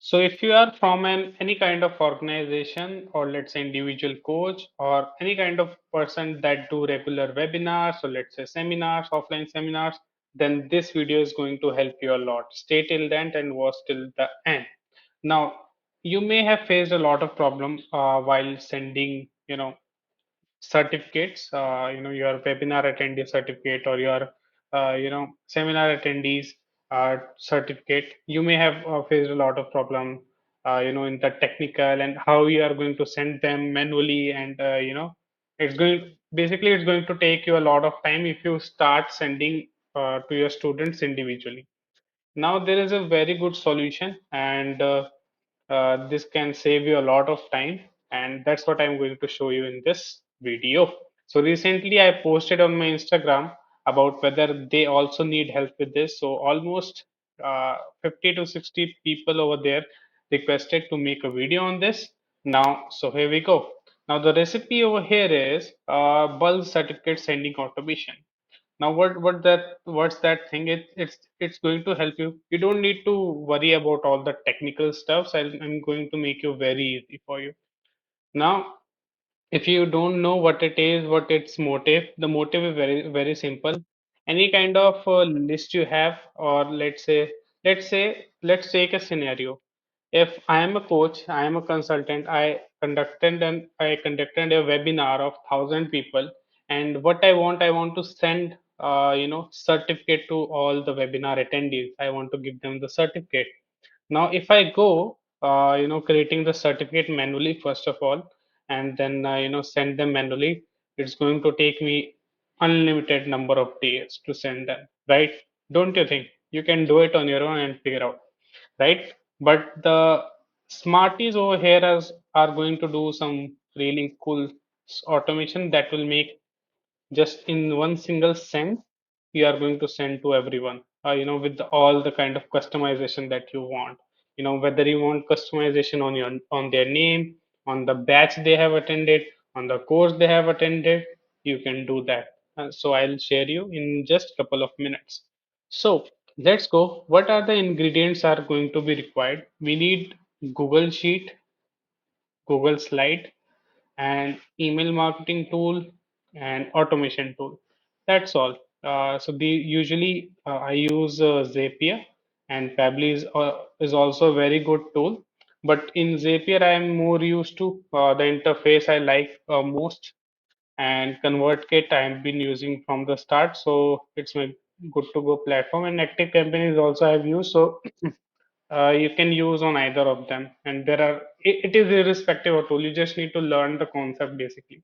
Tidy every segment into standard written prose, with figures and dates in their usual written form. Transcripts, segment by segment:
So if you are from any kind of organization, or let's say individual coach, or any kind of person that do regular webinars, or let's say seminars, offline seminars, then this video is going to help you a lot. Stay till the end and watch till the end. Now, you may have faced a lot of problem while sending, certificates, your webinar attendee certificate, or your seminar attendees certificate. You may have faced a lot of problem in the technical, and how you are going to send them manually, and it's going to take you a lot of time if you start sending to your students individually. Now there is a very good solution, and this can save you a lot of time, and that's what I'm going to show you in this video. So recently I posted on my Instagram about whether they also need help with this. So almost 50 to 60 people over there requested to make a video on this. Now, so here we go. Now the recipe over here is bulk certificate sending automation. Now what's that thing? It's going to help you. You don't need to worry about all the technical stuff. So I'm going to make you very easy for you. Now, if you don't know what it is, what its motive, the motive is very simple. Any kind of list you have, or let's take a scenario. If I am a coach, I am a consultant, I conducted a webinar of 1,000 people, and what I want to send certificate to all the webinar attendees. I want to give them the certificate. Now, if I go, creating the certificate manually first of all, and then send them manually, it's going to take me unlimited number of days to send them, right? Don't you think you can do it on your own and figure out, right? But the smarties over here are going to do some really cool automation that will make just in one single send you are going to send to everyone, with all the kind of customization that you want. Whether you want customization on their name, on the batch they have attended, on the course they have attended, you can do that. So I'll share you in just couple of minutes. So let's go. What are the ingredients are going to be required? We need Google Sheet, Google Slide, and email marketing tool and automation tool. That's all. So the usually I use Zapier, and Pabbly is also a very good tool. But in Zapier, I am more used to the interface I like most, and ConvertKit I have been using from the start, so it's my good to go platform. And Active Campaign is also I've used, so you can use on either of them. And it is irrespective of tool. You just need to learn the concept basically.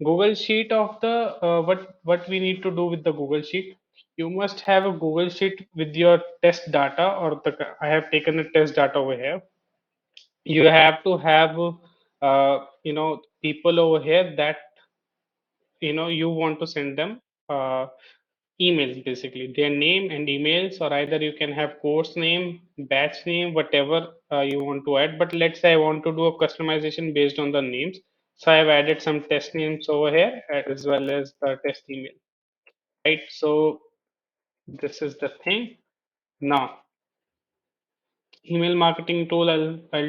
Google Sheet of the what we need to do with the Google Sheet. You must have a Google Sheet with your test data, or I have taken a test data over here. You have to have people over here that you want to send them emails, basically their name and emails, or either you can have course name, batch name, whatever you want to add. But let's say I want to do a customization based on the names, so I've added some test names over here as well as the test email, right? So this is the thing. Now, email marketing tool, I'll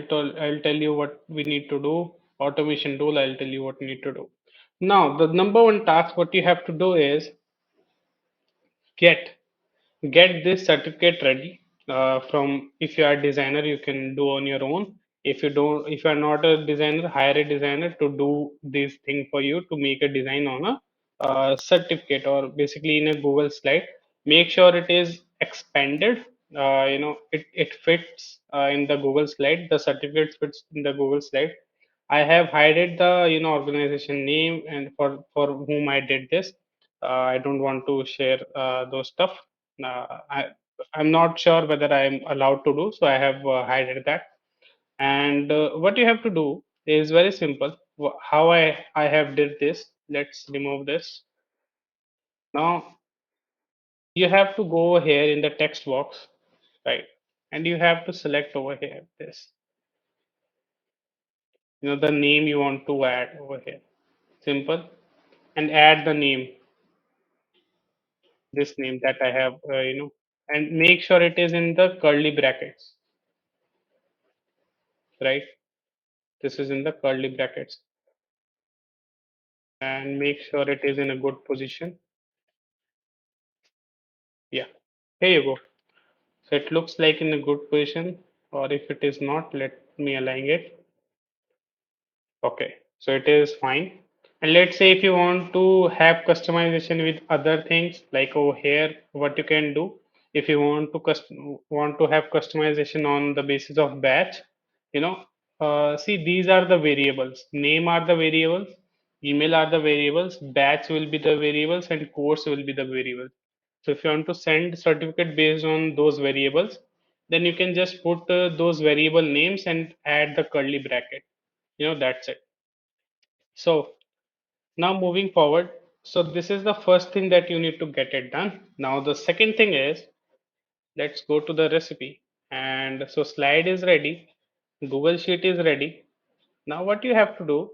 tell you what we need to do. Automation tool, I'll tell you what we need to do. Now the number one task what you have to do is get get this certificate ready. From, if you are a designer, you can do on your own. If you are not a designer, hire a designer to do this thing for you, to make a design on a certificate, or basically in a Google slide. Make sure it is expanded. It fits in the Google slide. The certificate fits in the Google slide. I have hided the organization name, and for whom I did this. I don't want to share those stuff. I'm not sure whether I'm allowed to do, so I have hided that. And what you have to do is very simple. How I have did this. Let's remove this. Now you have to go over here in the text box, right? And you have to select over here this, the name you want to add over here. Simple, and add the name, this name that I have, and make sure it is in the curly brackets. right? This is in the curly brackets, and make sure it is in a good position. Yeah, here you go. So it looks like in a good position, or if it is not, let me align it. Okay, so it is fine. And let's say if you want to have customization with other things, like over here, what you can do, if you want to want to have customization on the basis of batch, you know, see these are the variables. Name are the variables, email are the variables, batch will be the variables, and course will be the variables. So if you want to send certificate based on those variables, then you can just put those variable names and add the curly bracket. That's it. So now moving forward, so this is the first thing that you need to get it done. Now the second thing is, let's go to the recipe. And so slide is ready, Google Sheet is ready. Now what you have to do,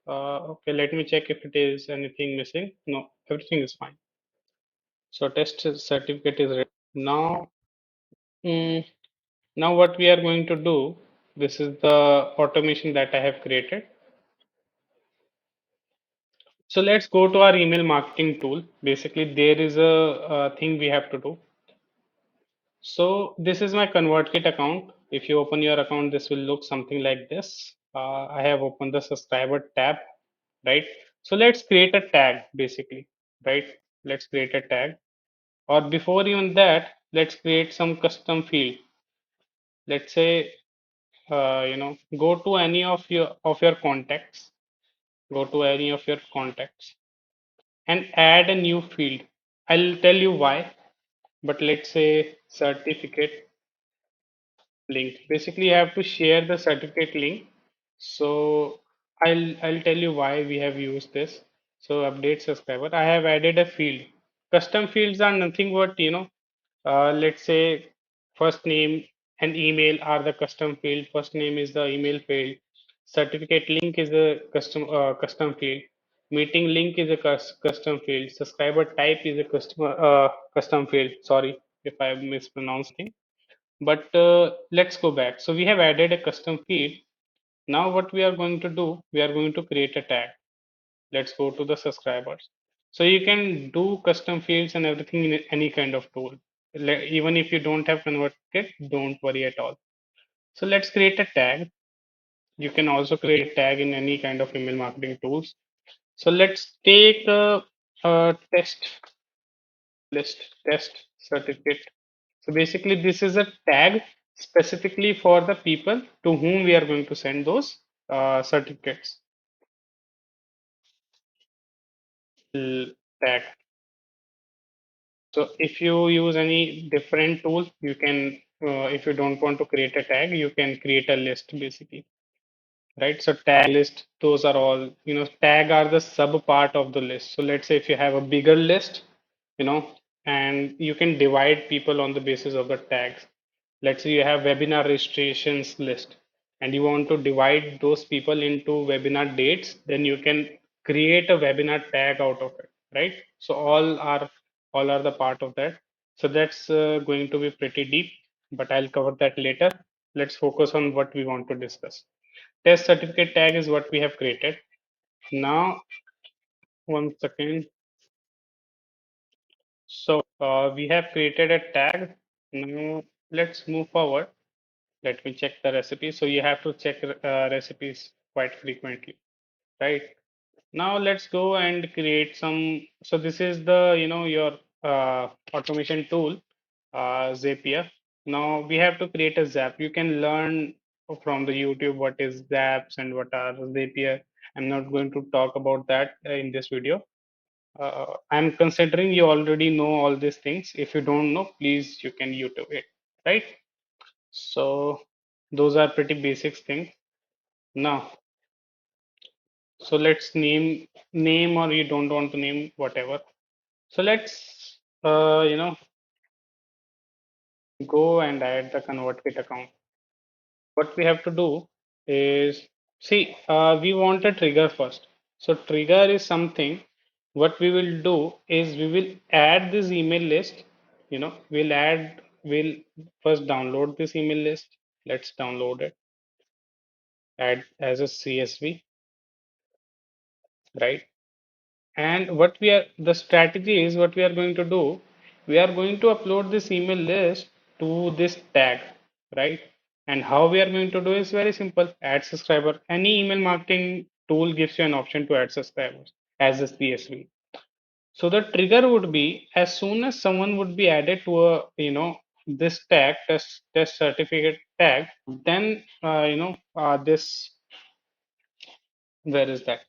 okay, let me check if it is anything missing. No, everything is fine. So test certificate is ready. Now, mm, now what we are going to do, this is the automation that I have created. So let's go to our email marketing tool. Basically, there is a thing we have to do. So this is my ConvertKit account. If you open your account, this will look something like this. I have opened the subscriber tab, right? So let's create a tag basically, right? Let's create a tag. Or before even that, let's create some custom field. Let's say, go to any of your contacts. Go to any of your contacts and add a new field. I'll tell you why, but let's say certificate link. Basically, you have to share the certificate link. So I'll tell you why we have used this. So update subscriber. I have added a field. Custom fields are nothing but let's say first name and email are the custom field. First name is the email field. Certificate link is a custom field. Meeting link is a custom field. Subscriber type is a custom field. Sorry if I mispronounced it. But let's go back. So we have added a custom field. Now what we are going to do, we are going to create a tag. Let's go to the subscribers. So you can do custom fields and everything in any kind of tool. Even if you don't have ConvertKit, don't worry at all. So let's create a tag. You can also create a tag in any kind of email marketing tools. So let's take a test list, test certificate. So basically, this is a tag specifically for the people to whom we are going to send those certificates. Tag. So if you use any different tool, you can, if you don't want to create a tag, you can create a list basically, right? So tag list, those are all, tag are the sub part of the list. So let's say if you have a bigger list, you know, and you can divide people on the basis of the tags. Let's say you have webinar registrations list and you want to divide those people into webinar dates, then you can create a webinar tag out of it, right? So all are the part of that. So that's going to be pretty deep, but I'll cover that later. Let's focus on what we want to discuss. Test certificate tag is what we have created. Now, one second. So we have created a tag. Now let's move forward. Let me check the recipe. So you have to check recipes quite frequently, right? Now let's go and create some. So this is the, your automation tool, Zapier. Now we have to create a Zap. You can learn from the YouTube what is Zaps and what are Zapier. I'm not going to talk about that in this video. I'm considering you already know all these things. If you don't know, please you can YouTube it, right? So those are pretty basic things. Now, so let's name or you don't want to name whatever. So let's go and add the ConvertKit account. What we have to do is see we want a trigger first. So trigger is something. What we will do is we will add this email list. We'll first download this email list. Let's download it. add as a CSV, right? And what we are, the strategy is what we are going to do. We are going to upload this email list to this tag, right? And how we are going to do is very simple. Add subscriber. Any email marketing tool gives you an option to add subscribers as a CSV. So the trigger would be as soon as someone would be added to a, this tag, test certificate tag, then, this, where is that?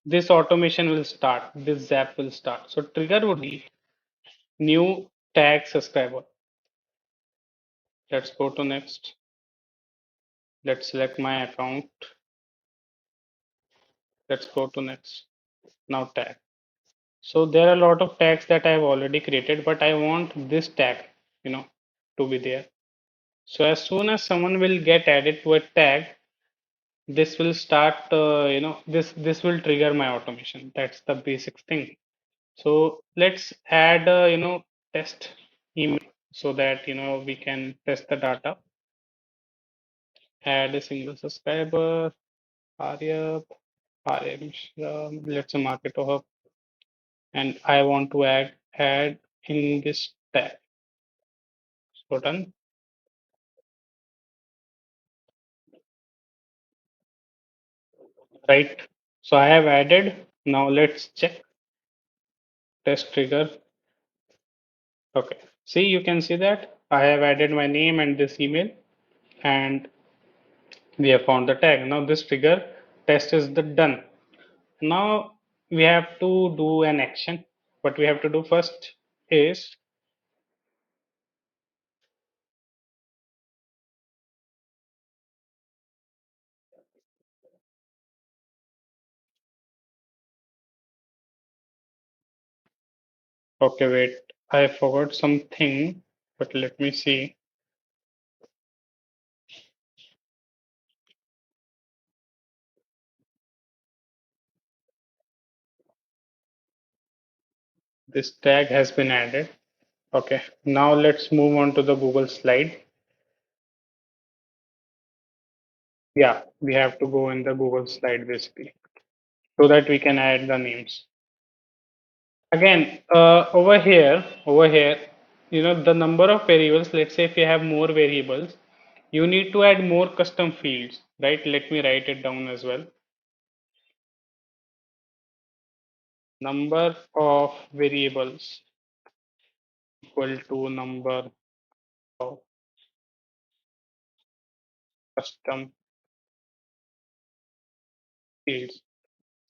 This automation will start. This zap will start. So trigger would be new tag subscriber. Let's go to next. Let's select my account. Let's go to next. Now tag. So there are a lot of tags that I have already created, but I want this tag, you know, to be there. So as soon as someone will get added to a tag, this will start, this will trigger my automation. That's the basic thing. So let's add, test email so that, we can test the data. Add a single subscriber, Aryab, Mishra. Let's mark it off. And I want to add in this tag. So done, right? So I have added. Now let's check test trigger. Okay. See, you can see that I have added my name and this email, and we have found the tag. Now this trigger test is the done. Now we have to do an action. What we have to do first is, okay, wait, I forgot something, but let me see. This tag has been added. Okay, now let's move on to the Google slide. Yeah, we have to go in the Google slide basically so that we can add the names. Again, over here, the number of variables, let's say if you have more variables, you need to add more custom fields, right? Let me write it down as well. Number of variables equal to number of custom fields.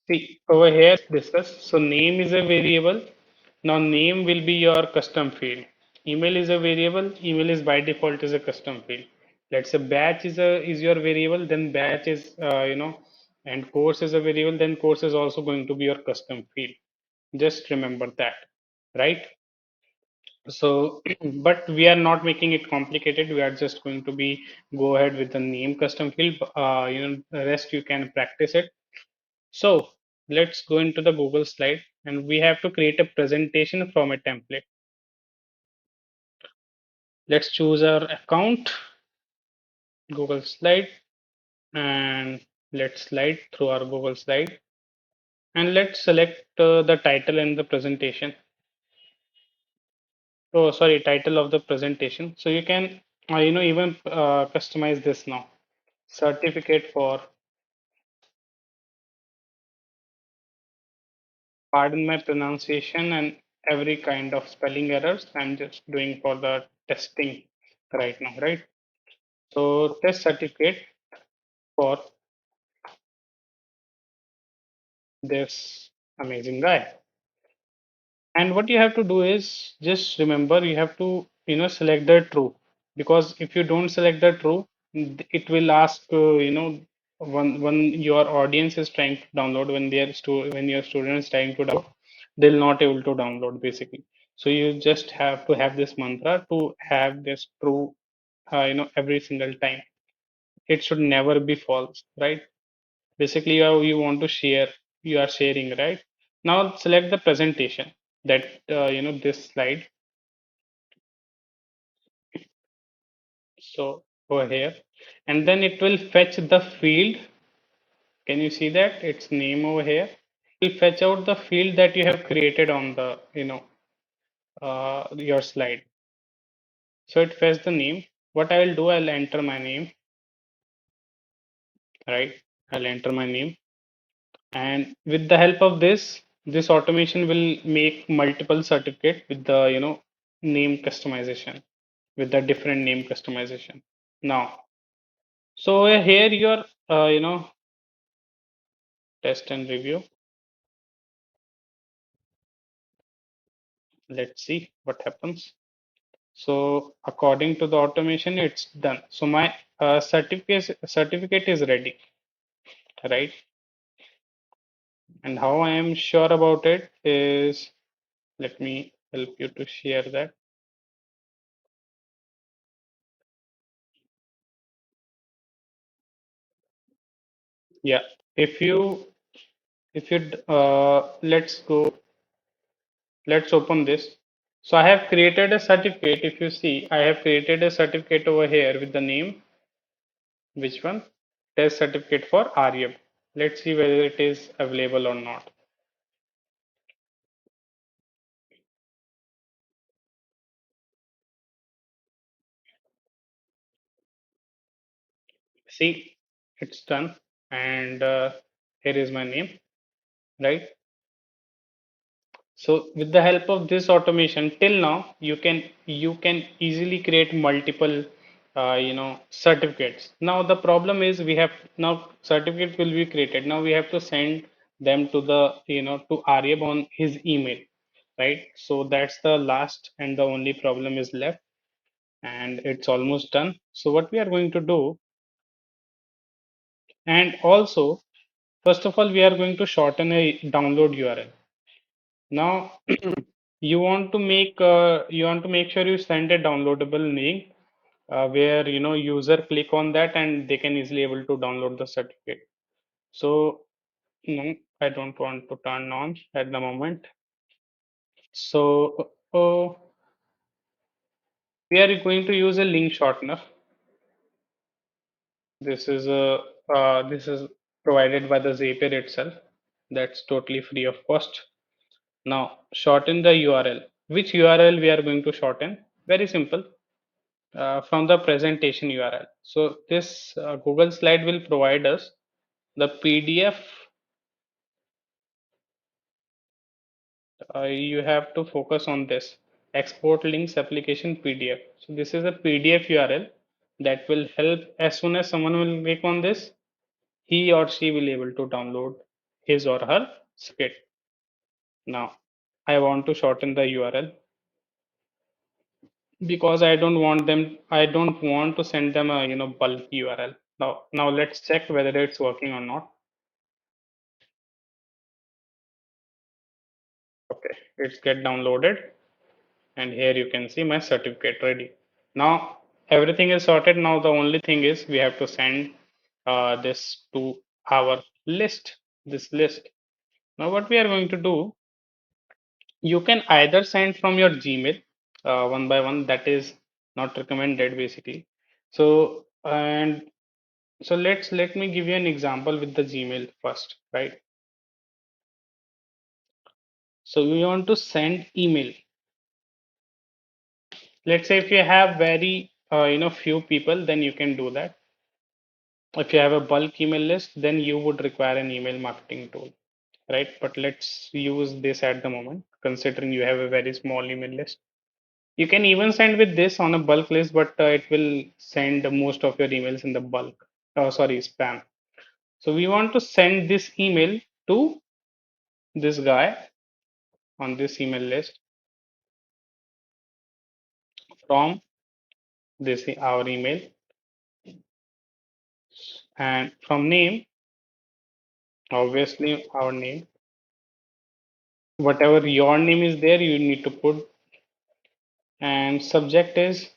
See, over here, discuss. So name is a variable. Now name will be your custom field. Email is a variable. Email is by default is a custom field. Let's say batch is your variable. Then batch is and course is a variable. Then course is also going to be your custom field. Just remember that, right? So, but we are not making it complicated. We are just going to be go ahead with the name custom field. The rest you can practice it. So let's go into the Google slide and we have to create a presentation from a template. Let's choose our account, Google slide, and let's slide through our Google slide. And let's select the title and the presentation. Oh, sorry, title of the presentation. So you can, even customize this now. Certificate for, pardon my pronunciation and every kind of spelling errors. I'm just doing for the testing right now, right? So test certificate for this amazing guy. And what you have to do is just remember you have to select the true, because if you don't select the true, it will ask when your audience is trying to download, when your student is trying to download, they'll not able to download basically. So you just have to have this mantra to have this true every single time. It should never be false, right? Basically you want to share, you are sharing, right? Now select the presentation, that this slide. So over here, and then it will fetch the field. Can you see that? Its name over here. It will fetch out the field that you have created on the, your slide. So it fetches the name. What I will do, I'll enter my name, right? I'll enter my name. And with the help of this automation will make multiple certificate with the, name customization, with the different name customization. Now, so here your, test and review. Let's see what happens. So according to the automation, it's done. So my certificate is ready, right? And how I am sure about it is, let me help you to share that. Yeah, if you let's go, let's open this. So I have created a certificate. If you see, I have created a certificate over here with the name, which one? Test certificate for Aryab. Let's see whether it is available or not. See, it's done, and here is my name, right? So with the help of this automation, till now you can easily create multiple certificates. Now the problem is we have now certificate will be created. Now we have to send them to the to Aryab on his email, right? So that's the last and the only problem is left, and it's almost done. So what we are going to do, and also first of all we are going to shorten a download URL. Now you want to make sure you send a downloadable link where user click on that and they can easily able to download the certificate. So no, I don't want to turn on at the moment. So we are going to use a link shortener. This is provided by the Zapier itself. That's totally free of cost. Now shorten the URL. Which URL we are going to shorten? Very simple. From the presentation URL. So this Google slide will provide us the PDF. You have to focus on this export links application PDF. So this is a PDF URL that will help as soon as someone will click on this, he or she will able to download his or her script. Now I want to shorten the URL because I don't want to send them a bulk URL. Now let's check whether it's working or not. Okay, it's get downloaded, and here you can see my certificate ready. Now everything is sorted. Now the only thing is we have to send this to our list, this list. Now what we are going to do, you can either send from your Gmail one by one. That is not recommended basically. So and so let me give you an example with the Gmail first, right? So we want to send email. Let's say if you have very few people, then you can do that. If you have a bulk email list, then you would require an email marketing tool, right? But let's use this at the moment, considering you have a very small email list. You can even send with this on a bulk list, but it will send most of your emails in the bulk. Oh, sorry, spam. So we want to send this email to this guy on this email list from this our email, and from name, obviously our name. Whatever your name is there, you need to put, and subject is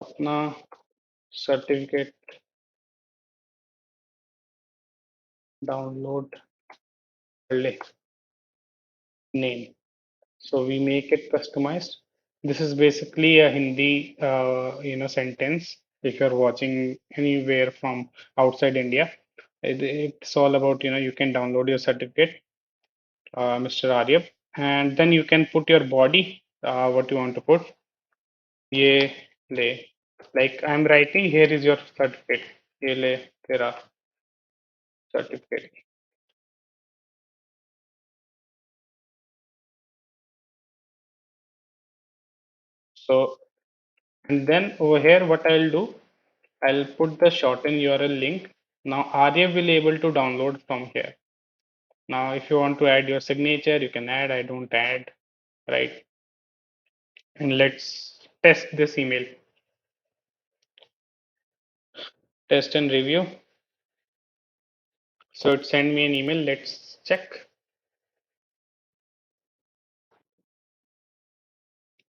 अपना certificate download name. So we make it customized. This is basically a Hindi, sentence. If you're watching anywhere from outside India, it's all about, you can download your certificate, Mr. Aryab, and then you can put your body, what you want to put. ये ले, like I'm writing, here is your certificate. ये ले तेरा certificate. So, and then over here, what I'll do, I'll put the shorten URL link. Now Arya will able to download from here. Now, if you want to add your signature, you can add. I don't add, right? And let's test this email. Test and review. So it sent me an email. Let's check.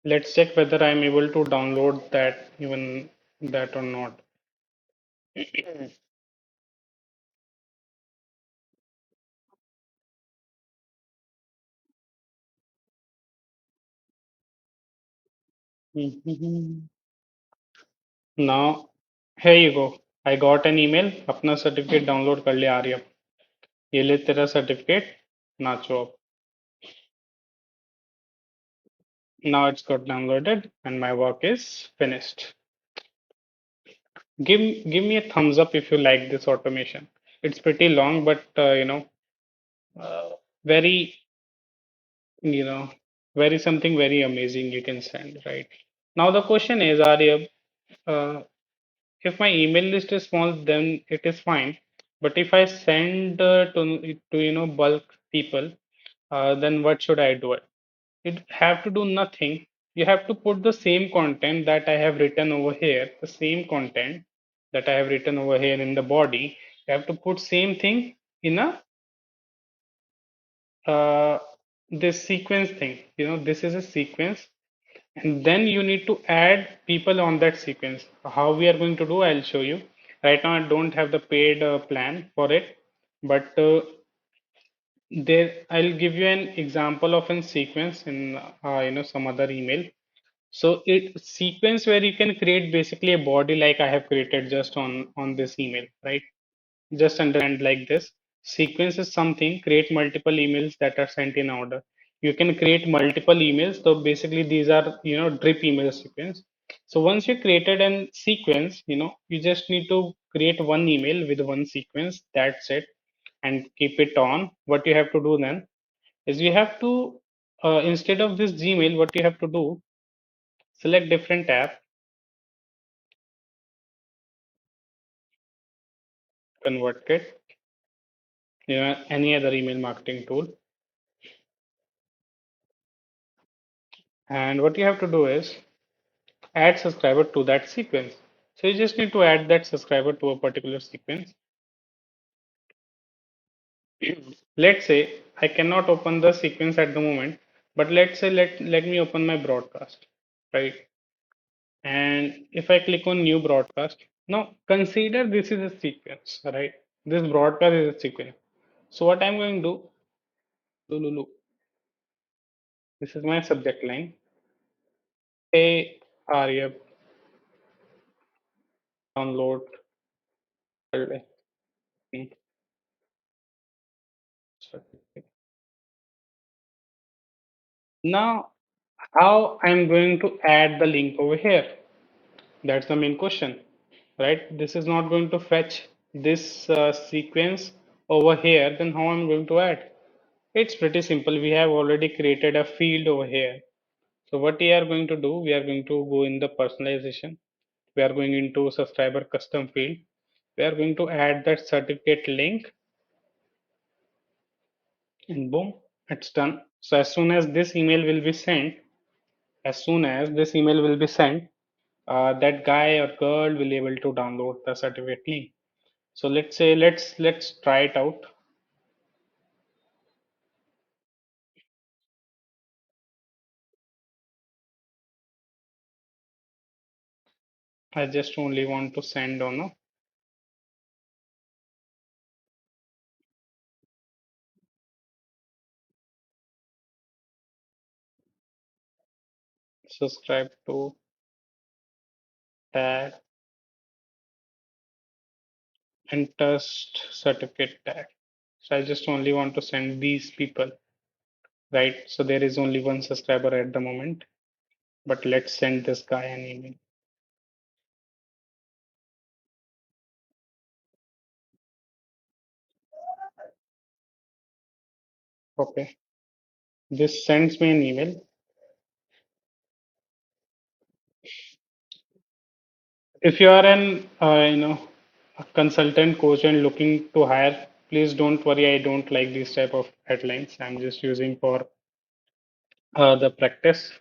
Let's check whether I'm able to download that, even that or not. Now, here you go. I got an email. अपना certificate download कर ले आर्यप. ये ले तेरा certificate. नाचो अब. Now it's got downloaded and my work is finished. Give me a thumbs up if you like this automation. It's pretty long, but uh, very, you know, very something very amazing you can send, right? Now the question is, Arya, uh, if my email list is small, then it is fine. But if I send to bulk people, then what should I do? It have to do nothing. You have to put the same content that I have written over here, the same content that I have written over here in the body. You have to put same thing in a uh, this sequence thing. This is a sequence, and then you need to add people on that sequence. How we are going to do, I'll show you. Right now, I don't have the paid plan for it, but there I'll give you an example of a sequence in some other email. So it sequence where you can create basically a body like I have created just on this email, right? Just understand like this. Sequence is something, create multiple emails that are sent in order. You can create multiple emails. So basically these are, drip email sequence. So once you created an sequence, you just need to create one email with one sequence. That's it. And keep it on. What you have to do then is you have to, instead of this Gmail, what you have to do, select different tab, ConvertKit, any other email marketing tool. And what you have to do is add subscriber to that sequence. So you just need to add that subscriber to a particular sequence. Let's say I cannot open the sequence at the moment, but let's say let me open my broadcast, right? And if I click on new broadcast, now consider this is a sequence, right? This broadcast is a sequence. So what I'm going to do, Lulu, this is my subject line. Hey, Aryab, download. Now, how I'm going to add the link over here? That's the main question, right? This is not going to fetch this sequence over here. Then how I'm going to add? It's pretty simple. We have already created a field over here. So what we are going to do, we are going to go in the personalization. We are going into subscriber custom field. We are going to add that certificate link, and boom, it's done. So as soon as this email will be sent, as soon as this email will be sent, that guy or girl will able to download the certificate link. So let's say let's try it out. I just only want to send on a subscribe to tag and test certificate tag. So I just only want to send these people, right? So there is only one subscriber at the moment, but let's send this guy an email. Okay, this sends me an email. If you are an a consultant coach and looking to hire, please don't worry. I don't like these type of headlines. I'm just using for the practice.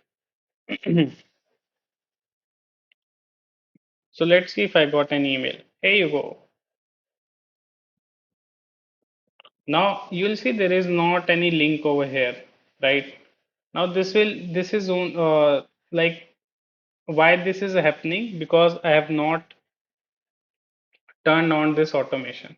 So let's see if I got an email. Here you go. Now you'll see there is not any link over here, right? Now this is like why this is happening because I have not turned on this automation,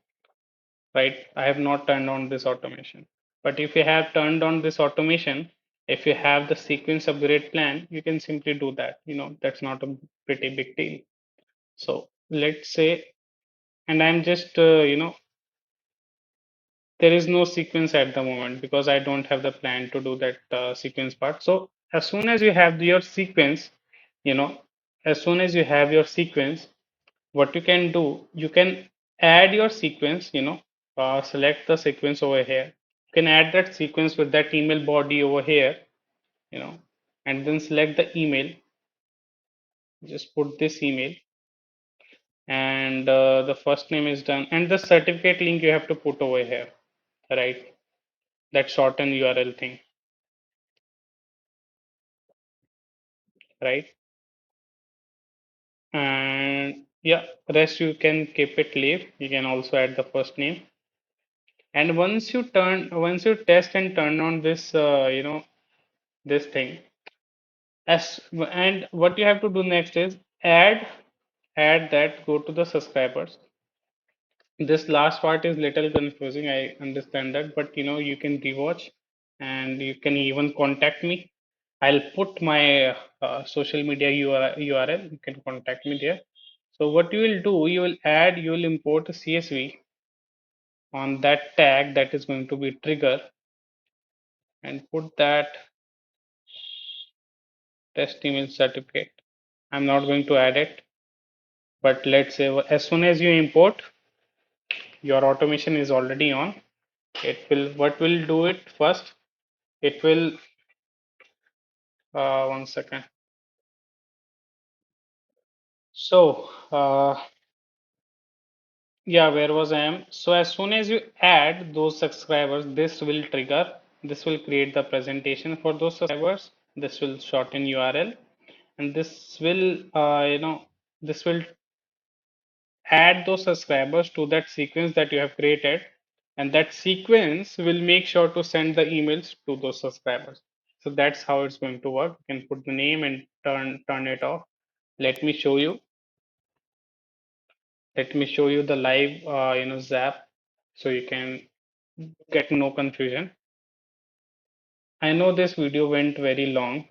right? I have not turned on this automation. But if you have turned on this automation, if you have the sequence upgrade plan, you can simply do that. That's not a pretty big deal. So let's say, and I'm just there is no sequence at the moment because I don't have the plan to do that sequence part. So as soon as you have your sequence, you know, as soon as you have your sequence, what you can do, you can add your sequence, select the sequence over here. You can add that sequence with that email body over here, you know, and then select the email. Just put this email and the first name is done and the certificate link you have to put over here, right? That shorten URL thing, right? And yeah, rest you can keep it leave. You can also add the first name. And once you test and turn on this, this thing, and what you have to do next is add that, go to the subscribers. This last part is little confusing. I understand that, but you can rewatch and you can even contact me. I'll put my social media URL. You can contact me there. So what you will do, you will import a CSV on that tag that is going to be trigger and put that test email certificate. I'm not going to add it, but let's say as soon as you import, your automation is already on. What will do it first? It will, one second. So, yeah, where was I am? So as soon as you add those subscribers, this will create the presentation for those subscribers. This will shorten URL and this will add those subscribers to that sequence that you have created. And that sequence will make sure to send the emails to those subscribers. So that's how it's going to work. You can put the name and turn it off. Let me show you. Let me show you the live, zap, so you can get no confusion. I know this video went very long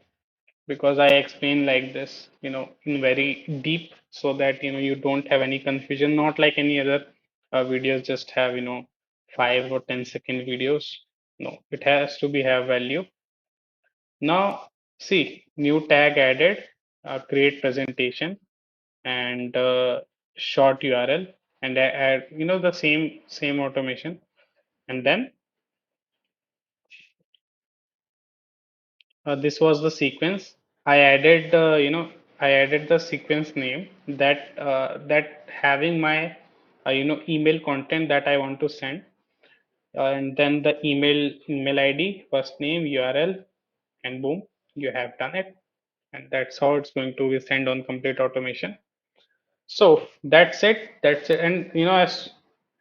because I explained like this, in very deep so that, you don't have any confusion, not like any other videos just have, 5 or 10 second videos. No, it has to be have value. Now, see, new tag added, create presentation and short URL and I add, the same automation. And then this was the sequence. I added, I added the sequence name that having my, email content that I want to send, and then the email ID, first name, URL, and boom, you have done it. And that's how it's going to be sent on complete automation. So that's it. That's it. And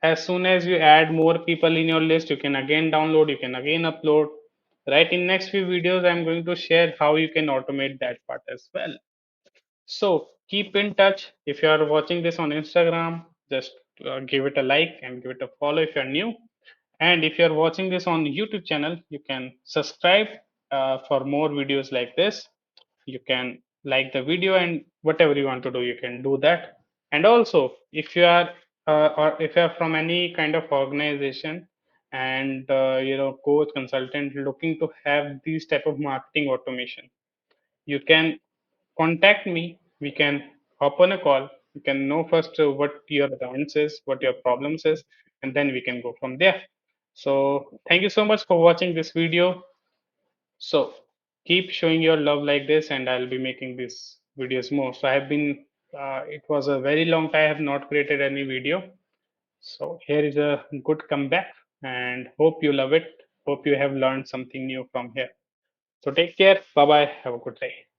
as soon as you add more people in your list, you can again download, you can again upload. Right, in next few videos, I'm going to share how you can automate that part as well. So keep in touch. If you are watching this on Instagram, just give it a like and give it a follow if you're new. And if you're watching this on YouTube channel, you can subscribe for more videos like this. you can like the video, and whatever you want to do, you can do that. And also, if you are or if you are from any kind of organization and coach consultant looking to have these type of marketing automation, you can contact me. We can hop on a call. You can know first what your rounds is, what your problems is, and then we can go from there. So thank you so much for watching this video. So keep showing your love like this, and I'll be making these videos more. So I have been, it was a very long time I have not created any video. So here is a good comeback, and hope you love it. Hope you have learned something new from here. So take care. Bye bye. Have a good day.